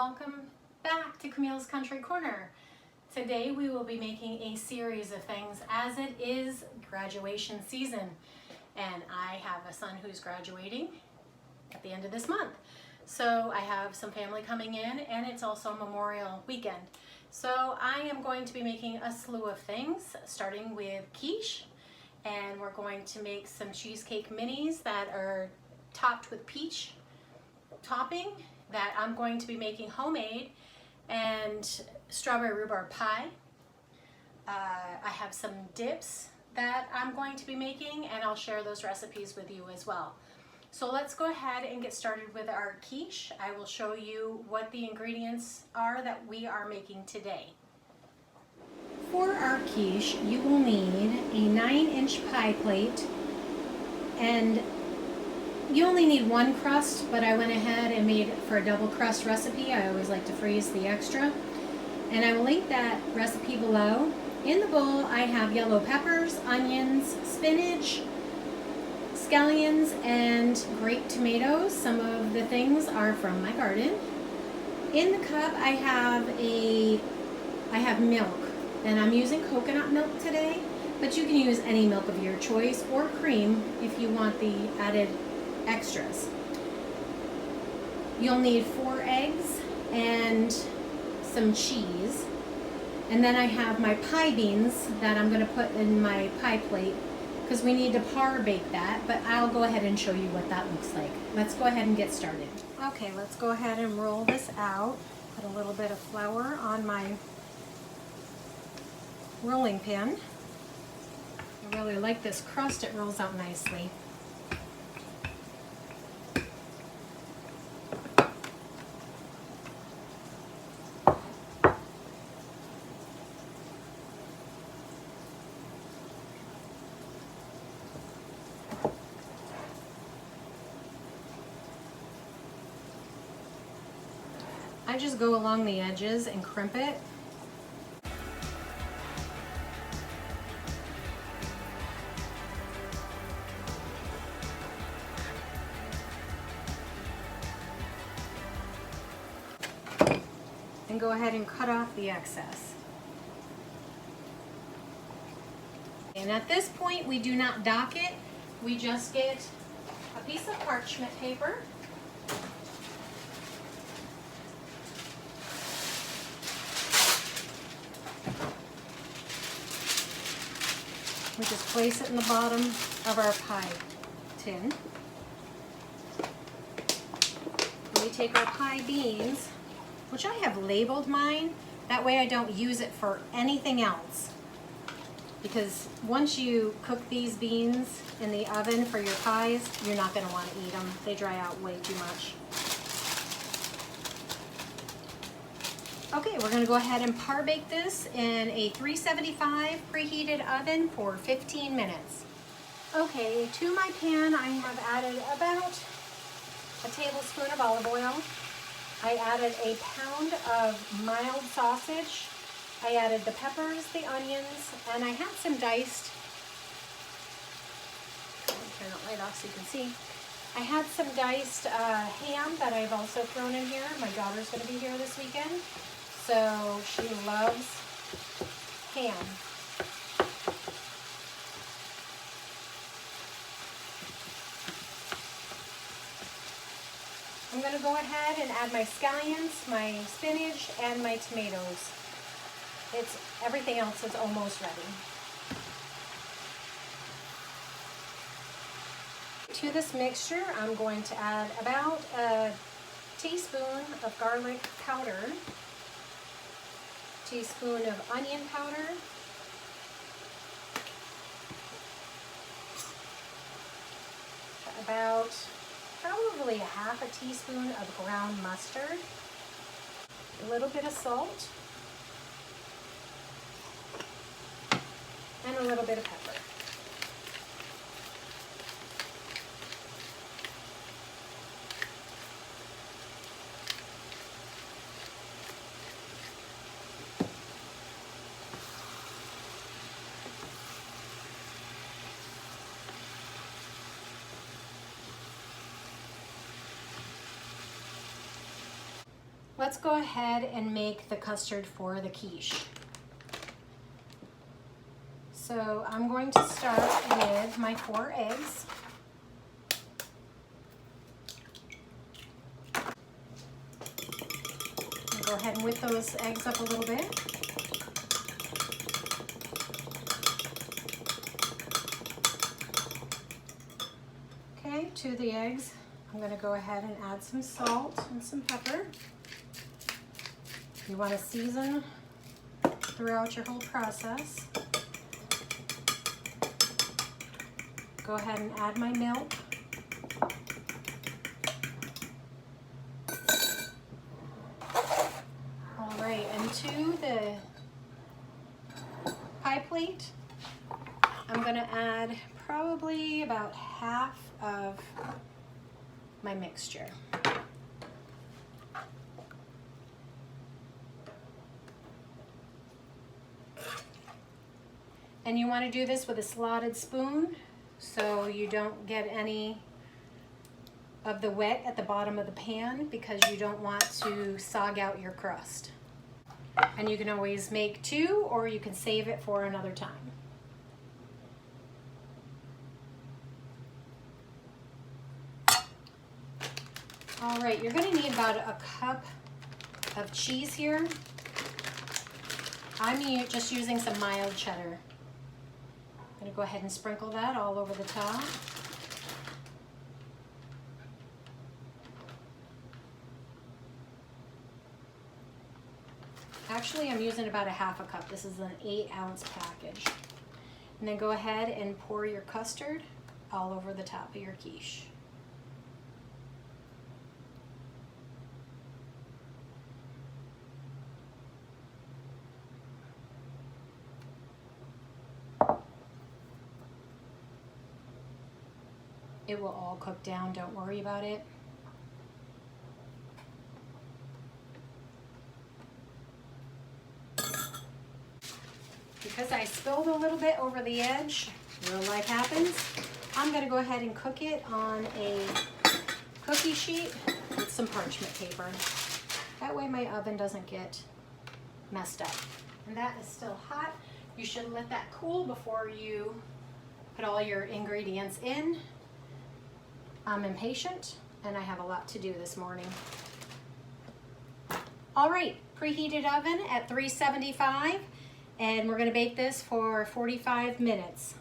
welcome back to Camille's Country Corner. Today we will be making a series of things as it is graduation season, and I have a son who's graduating at the end of this month. So I have some family coming in, and it's also Memorial Weekend. So I am going to be making a slew of things, starting with quiche, and we're going to make some cheesecake minis that are topped with peach topping that I'm going to be making homemade, and strawberry rhubarb pie. I have some dips that I'm going to be making, and I'll share those recipes with you as well. So let's go ahead and get started with our quiche. I will show you what the ingredients are that we are making today. For our quiche, you will need a 9-inch pie plate, and you only need one crust, but I went ahead and made it for a double crust recipe. I always like to freeze the extra, and I will link that recipe below. In the bowl, I have yellow peppers, onions, spinach, scallions, and grape tomatoes. Some of the things are from my garden. In the cup, I have milk, and I'm using coconut milk today, but you can use any milk of your choice or cream if you want the added extras. You'll need 4 eggs and some cheese, and then I have my pie beans that I'm going to put in my pie plate because we need to par bake that, but I'll go ahead and show you what that looks like. Let's go ahead and get started. Okay, let's go ahead and roll this out. Put a little bit of flour on my rolling pin. I really like this crust, it rolls out nicely. I just go along the edges and crimp it. And go ahead and cut off the excess. And at this point, we do not dock it. We just get a piece of parchment paper. We just place it in the bottom of our pie tin. And we take our pie beans, which I have labeled mine. That way I don't use it for anything else. Because once you cook these beans in the oven for your pies, you're not going to want to eat them. They dry out way too much. Okay, we're going to go ahead and par bake this in a 375 preheated oven for 15 minutes. Okay, to my pan I have added about a tablespoon of olive oil. I added a pound of mild sausage. I added the peppers, the onions, and I had some diced, turn the light off so you can see. I had some diced ham that I've also thrown in here. My daughter's going to be here this weekend, so she loves ham. I'm going to go ahead and add my scallions, my spinach, and my tomatoes. Everything else is almost ready. To this mixture, I'm going to add about a teaspoon of garlic powder, teaspoon of onion powder, about probably a half a teaspoon of ground mustard, a little bit of salt, and a little bit of pepper. let's go ahead and make the custard for the quiche. So I'm going to start with my 4 eggs. I'll go ahead and whip those eggs up a little bit. Okay, to the eggs, I'm going to go ahead and add some salt and some pepper. You want to season throughout your whole process. Go ahead and add my milk. All right, and to the pie plate, I'm going to add probably about half of my mixture. And you want to do this with a slotted spoon so you don't get any of the wet at the bottom of the pan, because you don't want to sog out your crust. And you can always make 2, or you can save it for another time. All right, you're going to need about a cup of cheese here. I'm just using some mild cheddar. I'm going to go ahead and sprinkle that all over the top. Actually, I'm using about a half a cup. This is an 8-ounce package. And then go ahead and pour your custard all over the top of your quiche. It will all cook down, don't worry about it. Because I spilled a little bit over the edge, real life happens, I'm gonna go ahead and cook it on a cookie sheet with some parchment paper. That way my oven doesn't get messed up. And that is still hot. You should let that cool before you put all your ingredients in. I'm impatient and I have a lot to do this morning. All right, preheated oven at 375, and we're gonna bake this for 45 minutes.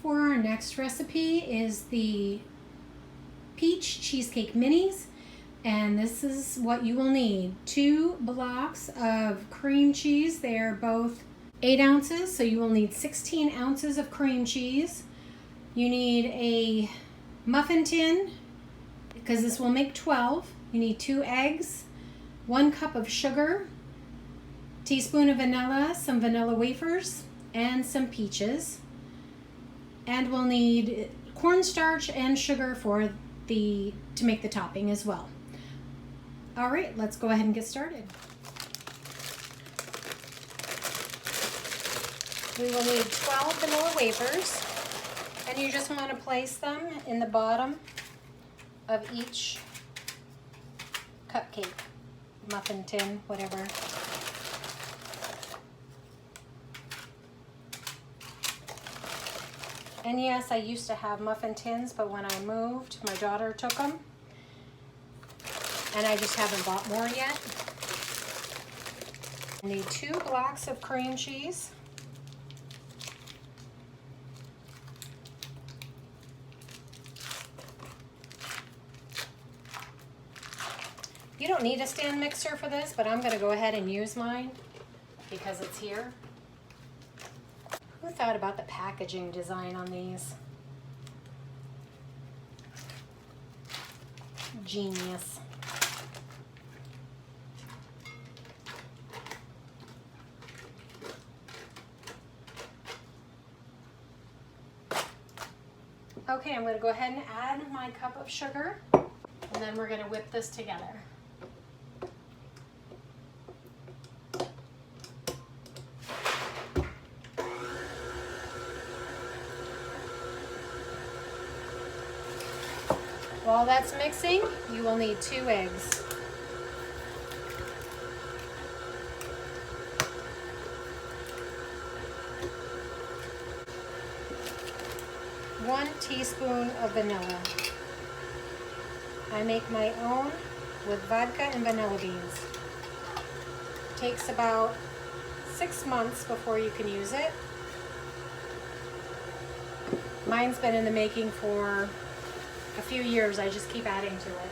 For our next recipe is the peach cheesecake minis, and this is what you will need. 2 blocks of cream cheese. They are both 8 ounces, so you will need 16 ounces of cream cheese. You need a muffin tin, because this will make 12. You need 2 eggs, 1 cup of sugar, teaspoon of vanilla, some vanilla wafers, and some peaches. And we'll need cornstarch and sugar for to make the topping as well. All right, let's go ahead and get started. We will need 12 vanilla wafers, and you just want to place them in the bottom of each cupcake, muffin tin, whatever. And yes, I used to have muffin tins, but when I moved, my daughter took them, and I just haven't bought more yet. I need 2 blocks of cream cheese. You don't need a stand mixer for this, but I'm going to go ahead and use mine because it's here. Who thought about the packaging design on these? Genius. Okay, I'm going to go ahead and add my cup of sugar, and then we're going to whip this together. While that's mixing, you will need 2 eggs. 1 teaspoon of vanilla. I make my own with vodka and vanilla beans. Takes about 6 months before you can use it. Mine's been in the making for a few years. I just keep adding to it.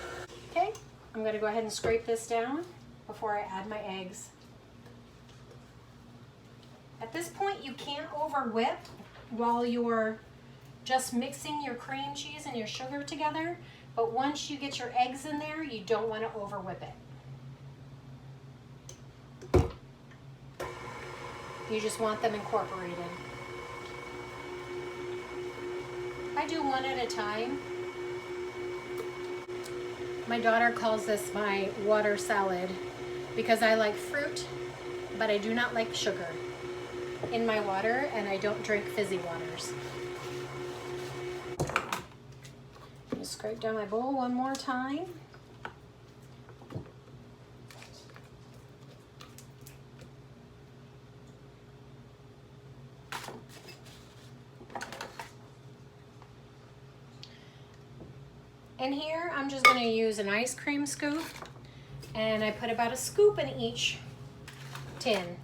Okay, I'm going to go ahead and scrape this down before I add my eggs. At this point, you can't over whip while you're just mixing your cream cheese and your sugar together, but once you get your eggs in there, you don't want to over whip it. You just want them incorporated. I do one at a time. My daughter calls this my water salad because I like fruit, but I do not like sugar in my water, and I don't drink fizzy waters. Just scrape down my bowl one more time. And here I'm just going to use an ice cream scoop, and I put about a scoop in each tin,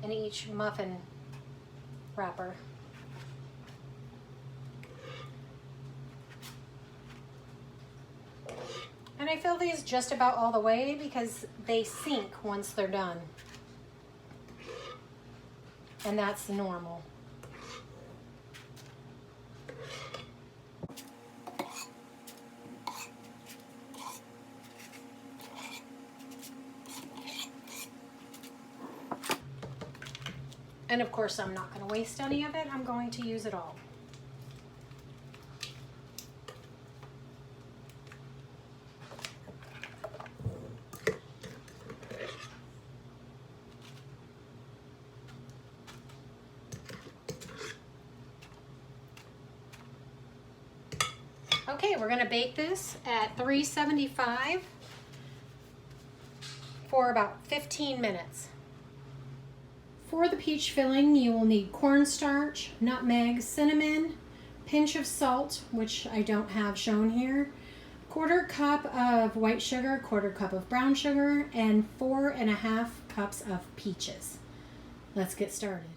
in each muffin wrapper. And I fill these just about all the way because they sink once they're done. And that's normal. And of course, I'm not going to waste any of it. I'm going to use it all. Okay, we're going to bake this at 375 for about 15 minutes. For the peach filling, you will need cornstarch, nutmeg, cinnamon, pinch of salt, which I don't have shown here, 1/4 cup of white sugar, 1/4 cup of brown sugar, and 4.5 cups of peaches. Let's get started.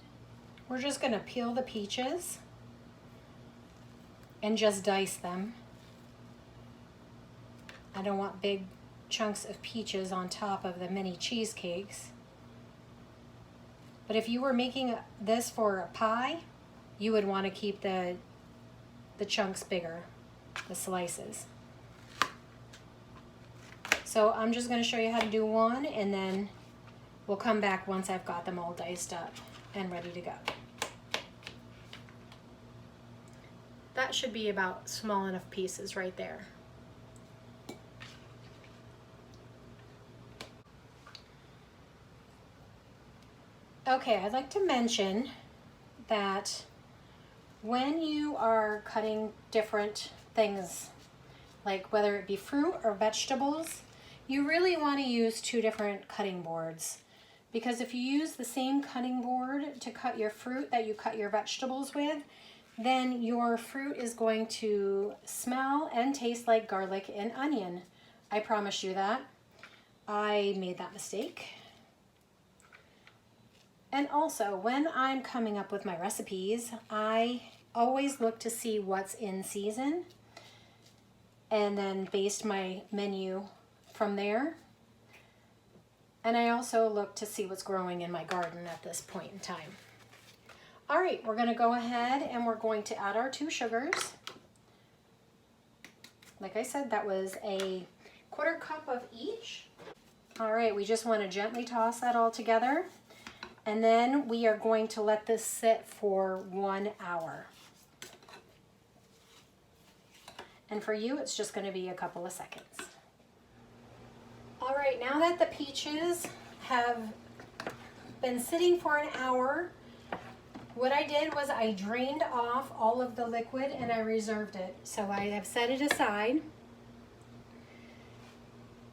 We're just going to peel the peaches and just dice them. I don't want big chunks of peaches on top of the mini cheesecakes. But if you were making this for a pie, you would want to keep the chunks bigger, the slices. So I'm just going to show you how to do one, and then we'll come back once I've got them all diced up and ready to go. That should be about small enough pieces right there. Okay, I'd like to mention that when you are cutting different things, like whether it be fruit or vegetables, you really want to use 2 different cutting boards. Because if you use the same cutting board to cut your fruit that you cut your vegetables with, then your fruit is going to smell and taste like garlic and onion. I promise you that. I made that mistake. And also, when I'm coming up with my recipes, I always look to see what's in season and then base my menu from there. And I also look to see what's growing in my garden at this point in time. All right, we're gonna go ahead and we're going to add our 2 sugars. Like I said, that was a 1/4 cup of each. All right, we just wanna gently toss that all together. And then we are going to let this sit for 1 hour. And for you, it's just going to be a couple of seconds. All right, now that the peaches have been sitting for an hour, what I did was I drained off all of the liquid and I reserved it. So I have set it aside.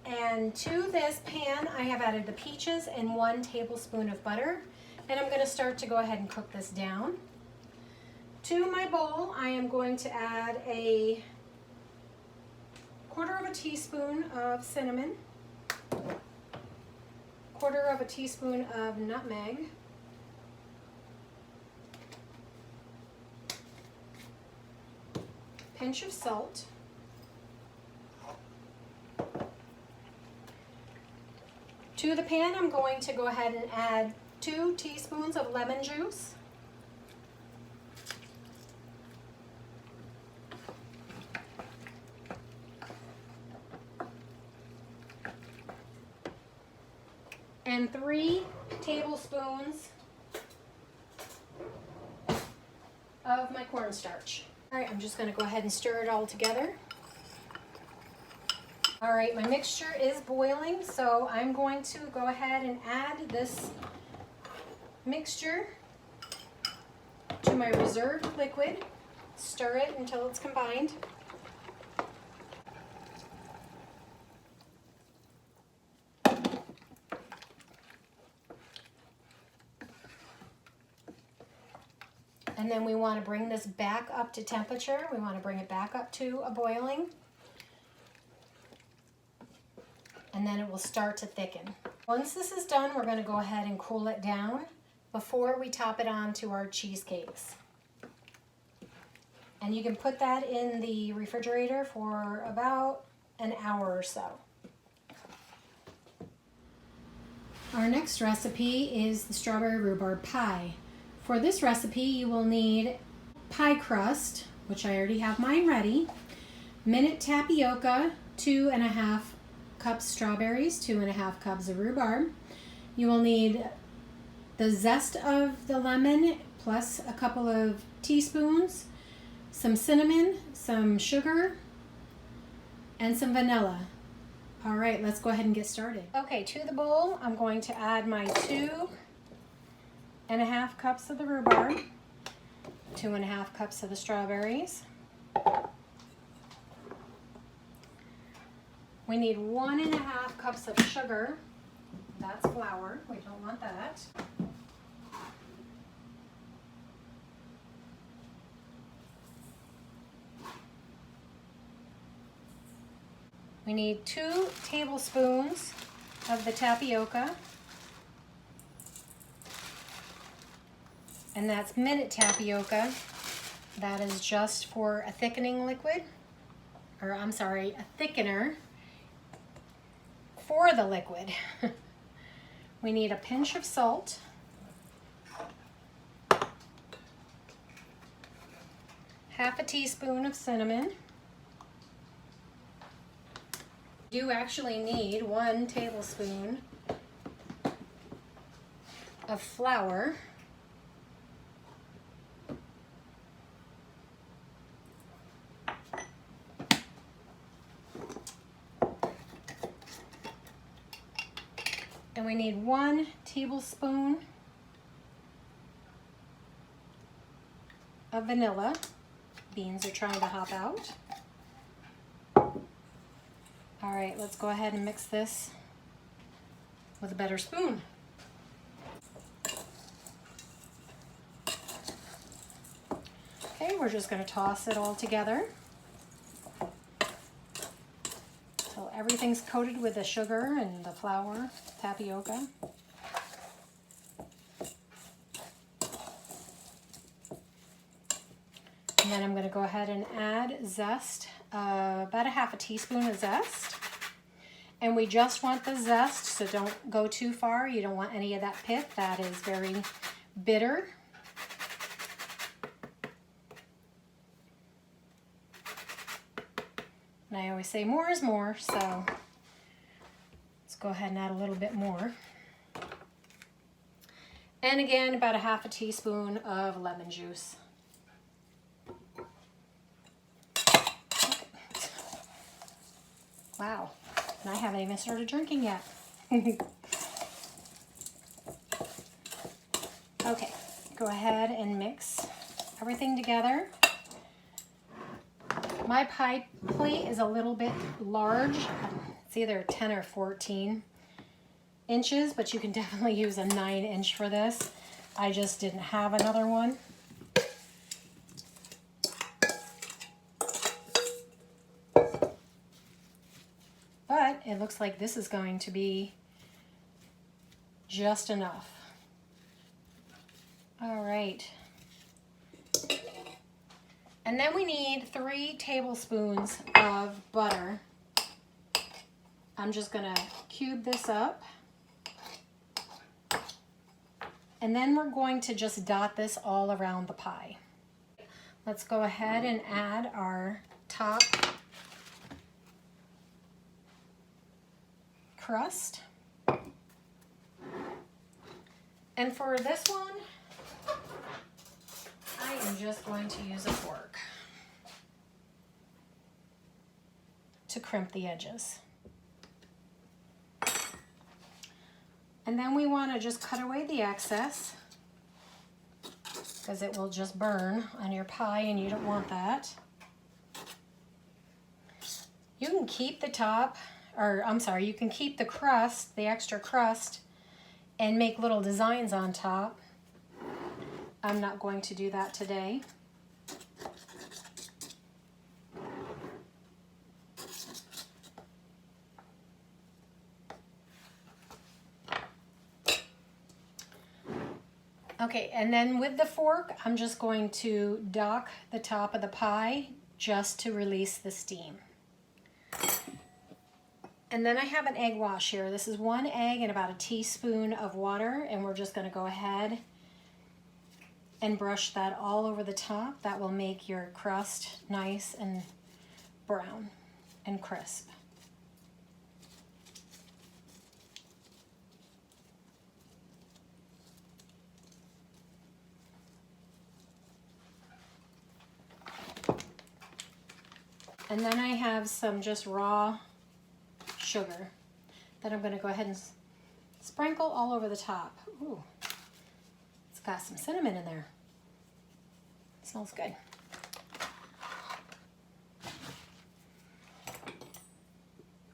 And to this pan, I have added the peaches and 1 tablespoon of butter. And I'm going to start to go ahead and cook this down. To my bowl, I am going to add a 1/4 teaspoon of cinnamon, 1/4 teaspoon of nutmeg, pinch of salt, to the pan I'm going to go ahead and add 2 teaspoons of lemon juice, and 3 tablespoons of my cornstarch. All right, I'm just going to go ahead and stir it all together. All right, my mixture is boiling, so I'm going to go ahead and add this mixture to my reserved liquid. Stir it until it's combined. And then we want to bring this back up to temperature. We want to bring it back up to a boiling. And then it will start to thicken. Once this is done, we're going to go ahead and cool it down before we top it on to our cheesecakes. And you can put that in the refrigerator for about an hour or so. Our next recipe is the strawberry rhubarb pie. For this recipe, you will need pie crust, which I already have mine ready, minute tapioca, 2½ cups strawberries, 2½ cups of rhubarb. You will need the zest of the lemon plus a couple of teaspoons, some cinnamon, some sugar, and some vanilla. All right, let's go ahead and get started. Okay, to the bowl, I'm going to add my 2½ cups of the rhubarb, 2½ cups of the strawberries. We need 1½ cups of sugar. That's flour. We don't want that. We need 2 tablespoons of the tapioca. And that's minute tapioca. That is just for a thickening liquid, or I'm sorry, a thickener for the liquid. We need a pinch of salt, half a teaspoon of cinnamon. You actually need 1 tablespoon of flour. And we need 1 tablespoon of vanilla. Beans are trying to hop out. All right, let's go ahead and mix this with a better spoon. Okay, we're just going to toss it all together until everything's coated with the sugar and the flour, tapioca. And then I'm going to go ahead and add zest, about ½ teaspoon of zest. And we just want the zest, so don't go too far. You don't want any of that pith. That is very bitter. And I always say more is more, so let's go ahead and add a little bit more. And again, about ½ teaspoon of lemon juice. Wow, and I haven't even started drinking yet. Okay, go ahead and mix everything together. My pie plate is a little bit large. It's either 10 or 14 inches, but you can definitely use a 9-inch for this. I just didn't have another one. that, it looks like this is going to be just enough. All right. And then we need 3 tablespoons of butter. I'm just gonna cube this up. And then we're going to just dot this all around the pie. Let's go ahead and add our top crust. And for this one, I am just going to use a fork to crimp the edges. And then we want to just cut away the excess because it will just burn on your pie and you don't want that. You can keep the top, or I'm sorry, you can keep the crust, the extra crust, and make little designs on top. I'm not going to do that today. Okay, and then with the fork, I'm just going to dock the top of the pie just to release the steam. And then I have an egg wash here. This is 1 egg and about a teaspoon of water, and we're just gonna go ahead and brush that all over the top. That will make your crust nice and brown and crisp. And then I have some just raw sugar that I'm going to go ahead and sprinkle all over the top. Ooh, it's got some cinnamon in there. It smells good.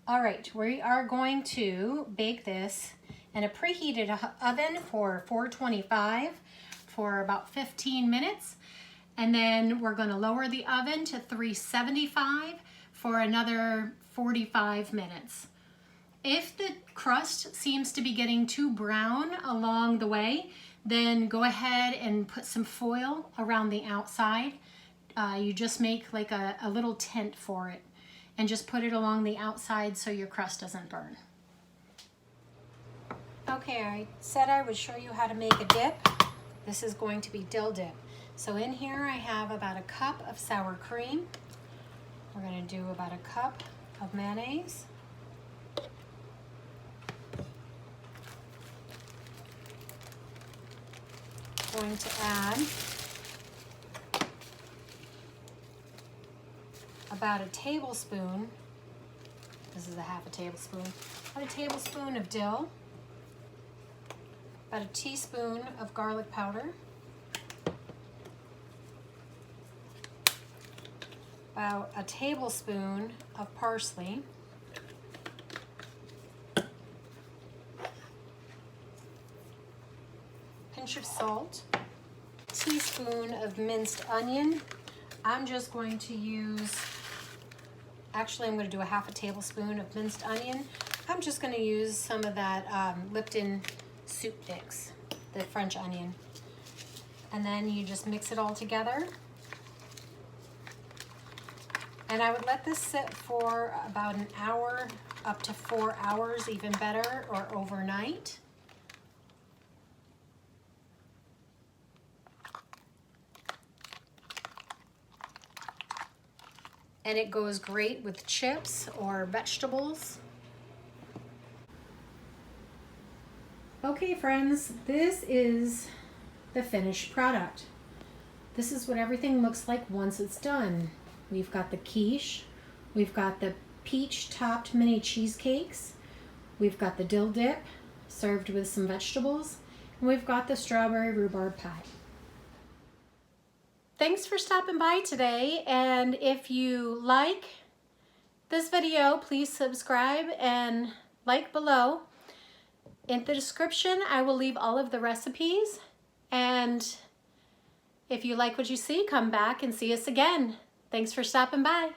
All right, we are going to bake this in a preheated oven for 425 for about 15 minutes. And then we're going to lower the oven to 375 for another 45 minutes. If the crust seems to be getting too brown along the way, then go ahead and put some foil around the outside. You just make like a little tent for it and just put it along the outside so your crust doesn't burn. Okay, I said I would show you how to make a dip. This is going to be dill dip. So in here I have about a cup of sour cream. We're going to do about a cup of mayonnaise. Going to add about a tablespoon. This is a half a tablespoon. About a tablespoon of dill. About a teaspoon of garlic powder. About a tablespoon of parsley, pinch of salt, teaspoon of minced onion. I'm just going to use, actually I'm going to do a half a tablespoon of minced onion. I'm just going to use some of that Lipton soup mix, the French onion. And then you just mix it all together. And I would let this sit for about an hour, up to 4 hours, even better, or overnight. And it goes great with chips or vegetables. Okay, friends, this is the finished product. This is what everything looks like once it's done. We've got the quiche, we've got the peach-topped mini cheesecakes, we've got the dill dip served with some vegetables, and we've got the strawberry rhubarb pie. Thanks for stopping by today, and if you like this video, please subscribe and like below. In the description, I will leave all of the recipes, and if you like what you see, come back and see us again. Thanks for stopping by.